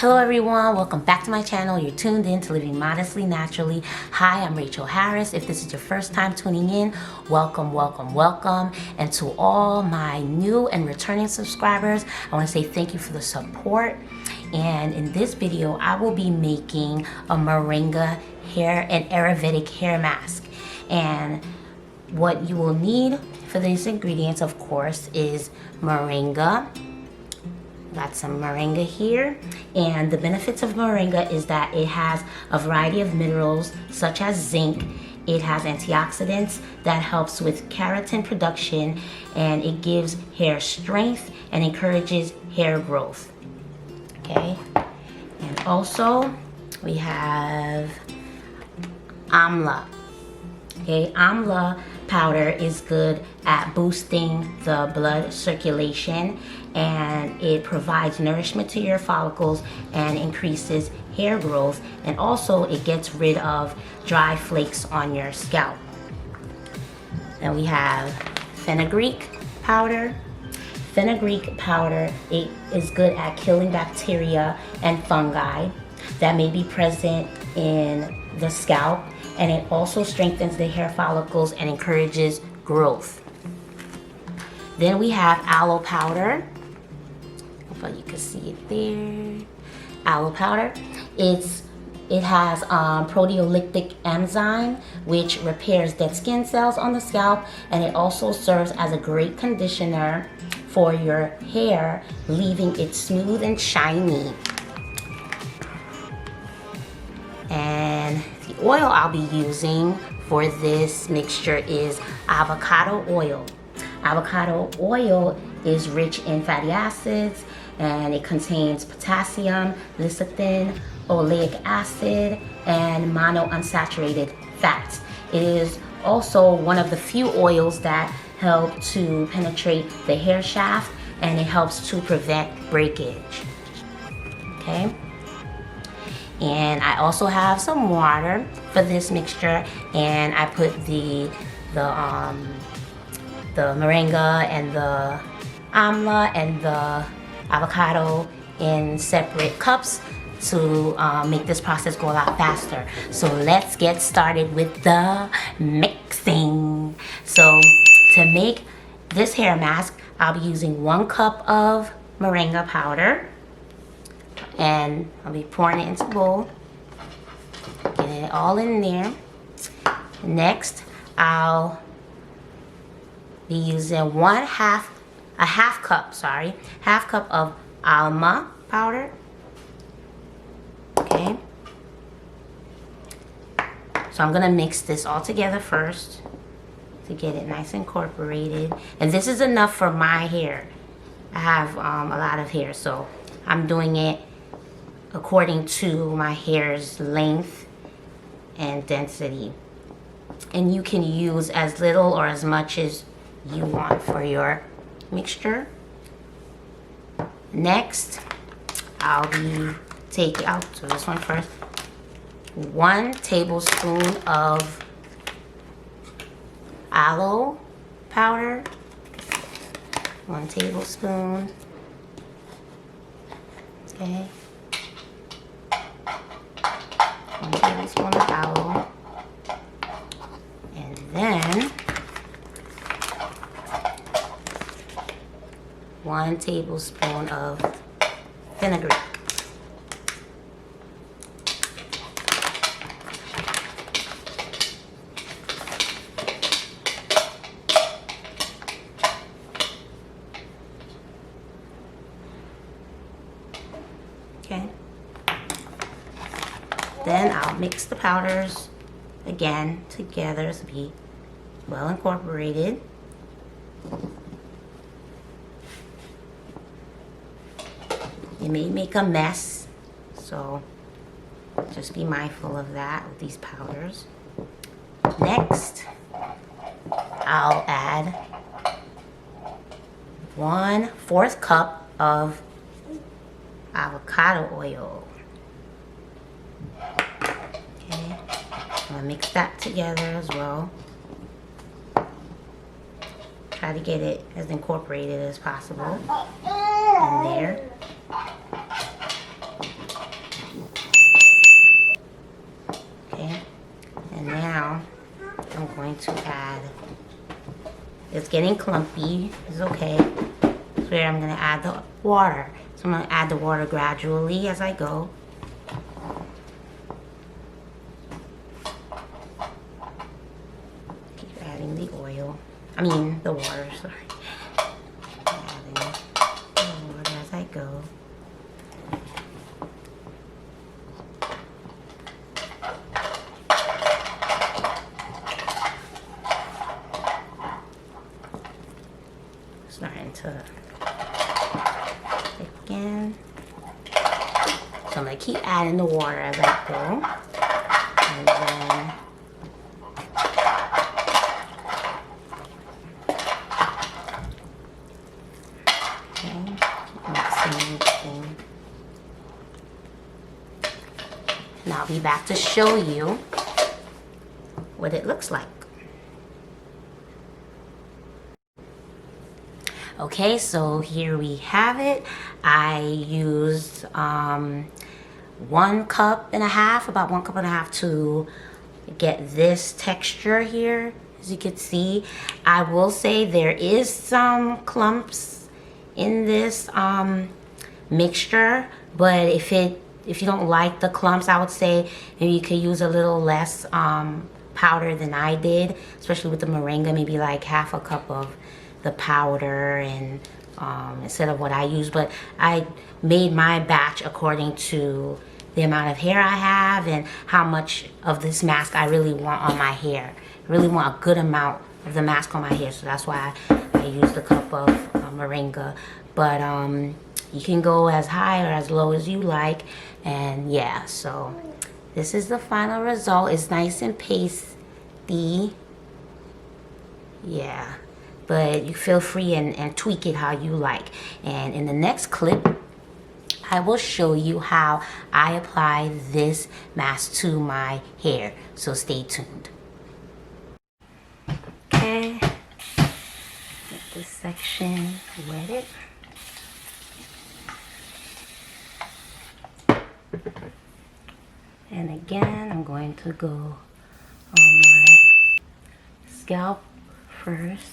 Hello everyone, welcome back to my channel. You're tuned in to Living Modestly Naturally. Hi, I'm Rachel Harris. If this is your first time tuning in, welcome, welcome, welcome. And to all my new and returning subscribers, I want to say thank you for the support. And in this video, I will be making a Moringa hair and Ayurvedic hair mask. And what you will need for these ingredients, of course, is Moringa. Got some moringa here, and the benefits of moringa is that it has a variety of minerals such as zinc. It has antioxidants that helps with keratin production, and it gives hair strength and encourages hair growth. Okay, and also we have Alma. Okay, Alma powder is good at boosting the blood circulation, and it provides nourishment to your follicles and increases hair growth, and also it gets rid of dry flakes on your scalp. Then we have Fenugreek powder. Fenugreek powder, it is good at killing bacteria and fungi that may be present in the scalp, and it also strengthens the hair follicles and encourages growth. Then we have Aloe powder. Hopefully you can see it there. Aloe powder. It has proteolytic enzyme which repairs dead skin cells on the scalp, and it also serves as a great conditioner for your hair, leaving it smooth and shiny. And the oil I'll be using for this mixture is avocado oil. Avocado oil is rich in fatty acids, and it contains potassium, lecithin, oleic acid, and monounsaturated fats. It is also one of the few oils that help to penetrate the hair shaft, and it helps to prevent breakage. Okay. And I also have some water for this mixture, and I put the moringa and the amla and the avocado in separate cups to make this process go a lot faster. So let's get started with the mixing. So to make this hair mask, I'll be using 1 cup of moringa powder, and I'll be pouring it into a bowl, getting it all in there. Next, I'll be using half cup of Alma powder. Okay, so I'm gonna mix this all together first to get it nice and incorporated, and this is enough for my hair. I have a lot of hair, so I'm doing it according to my hair's length and density, and you can use as little or as much as you want for your mixture. Next, I'll be taking out, so this one first, 1 tablespoon of aloe powder, 1 tablespoon. Okay, 1 tablespoon of aloe, and then 1 tablespoon of Fenugreek. Okay. Then I'll mix the powders again together to be well incorporated. It may make a mess, so just be mindful of that with these powders. Next, I'll add 1/4 cup of avocado oil. Okay, I'm gonna mix that together as well. Try to get it as incorporated as possible in there. to add, it's getting clumpy, it's okay. So here I'm gonna add the water. So I'm gonna add the water gradually as I go. Keep adding the oil, the water, sorry. Adding the water as I go. Starting to thicken. So I'm going to keep adding the water as I go. And then mixing. And I'll be back to show you what it looks like. Okay, so here we have it. I used 1 cup and a half, about 1 cup and a half to get this texture here. As you can see, I will say there is some clumps in this mixture, but if you don't like the clumps, I would say maybe you could use a little less powder than I did, especially with the moringa, maybe like half a cup of the powder and instead of what I use. But I made my batch according to the amount of hair I have and how much of this mask I really want on my hair. I really want a good amount of the mask on my hair, so that's why I used a cup of moringa. But you can go as high or as low as you like. And yeah, so this is the final result. It's nice and pasty. Yeah, but you feel free and tweak it how you like. And in the next clip, I will show you how I apply this mask to my hair. So stay tuned. Okay, get this section wetted. And again, I'm going to go on my scalp first.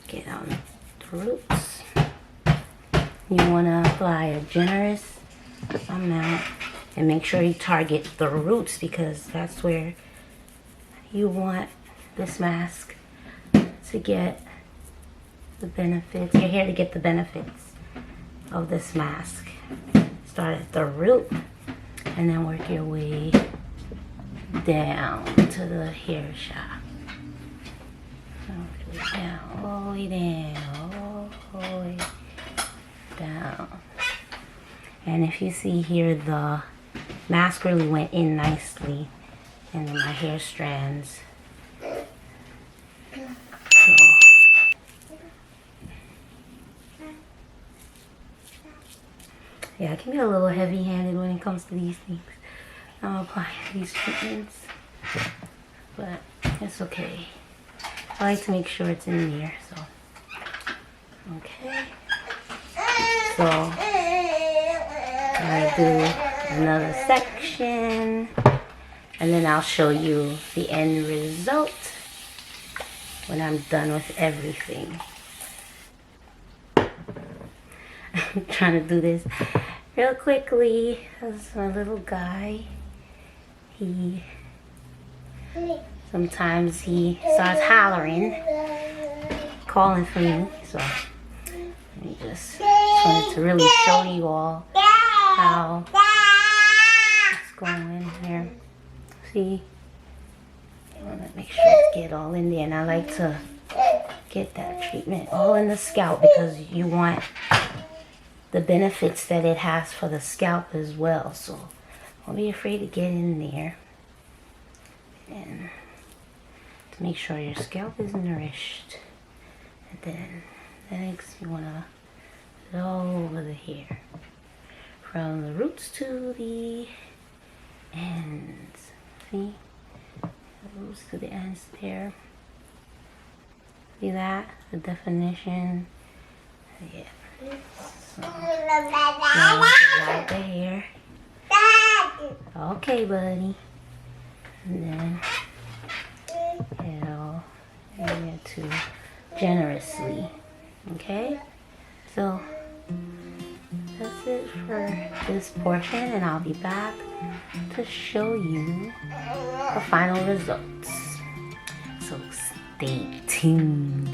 Get on the roots. You want to apply a generous amount and make sure you target the roots because that's where you want this mask to get the benefits, your hair to get the benefits of this mask. Start at the root and then work your way down to the hair shaft. All the way down, all the way down. And if you see here, the mask really went in nicely into my hair strands. So, yeah, I can be a little heavy-handed when it comes to these things. I'm applying these treatments, but it's okay. I like to make sure it's in there, so. Okay. So, I do another section, and then I'll show you the end result when I'm done with everything. I'm trying to do this real quickly. That's my little guy. Sometimes he starts hollering, calling for me. So let me just wanted to really show you all how it's going here. See? I want to make sure it's get all in there, and I like to get that treatment all in the scalp because you want the benefits that it has for the scalp as well. So don't be afraid to get in there and to make sure your scalp is nourished. And then next you want to put it all over the hair from the roots to the ends. See? The roots to the ends there. See that? The definition. Yeah. So, now wipe the hair. Okay, buddy. And then get it all and to generously. Okay, so that's it for this portion, and I'll be back to show you the final results. So stay tuned.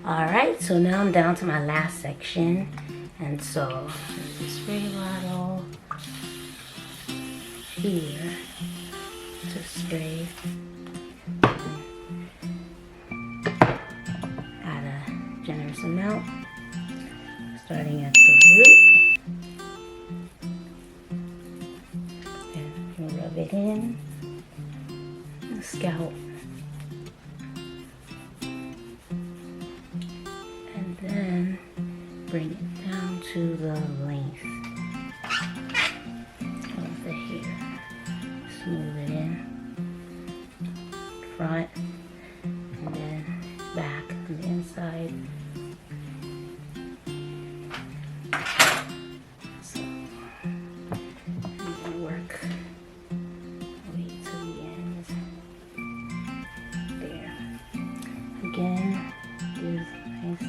Alright, so now I'm down to my last section, and so there's the spray bottle here to spray. Add a generous amount, starting at the root, and you rub it in the scalp. Then bring it down to the length of the hair. Smooth it in front and then back on the inside. So you can work way to the ends. There. Again, gives nice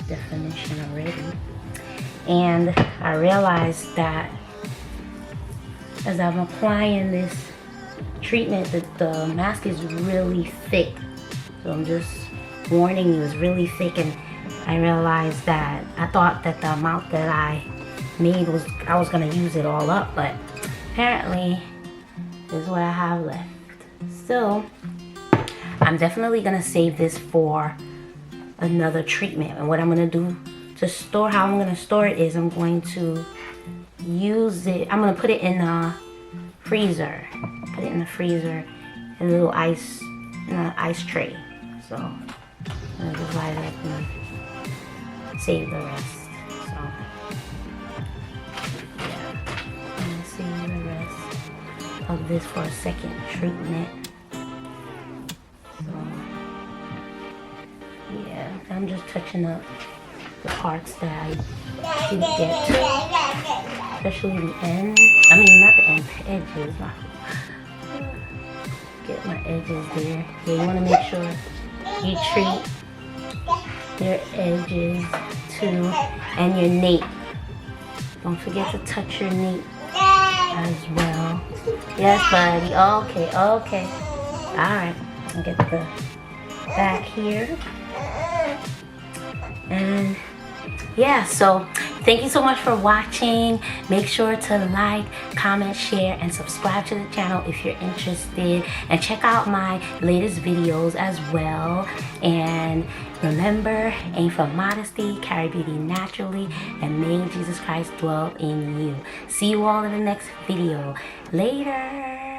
definition already. And I realized that as I'm applying this treatment, that the mask is really thick. So I'm just warning you, it's really thick, and I realized that I thought that the amount that I made was, I was gonna use it all up, but apparently this is what I have left. So I'm definitely gonna save this for another treatment. And what I'm gonna do to store, how I'm gonna store it is I'm going to use it, I'm gonna put it in the freezer. Put it in the freezer in a little ice, in an ice tray. So I'm gonna just light it up and save the rest. So yeah, I'm gonna save the rest of this for a second treatment. So yeah, I'm just touching up the parts that I didn't get to, especially the end. I mean, not the end, the edges. Get my edges there. Yeah, you want to make sure you treat your edges too, and your nape. Don't forget to touch your nape as well. Yes, buddy. Okay, okay. All right. I'll get the back here. And yeah, so thank you so much for watching. Make sure to like, comment, share, and subscribe to the channel if you're interested, and check out my latest videos as well. And remember, aim for modesty, carry beauty naturally, and may Jesus Christ dwell in you. See you all in the next video. Later.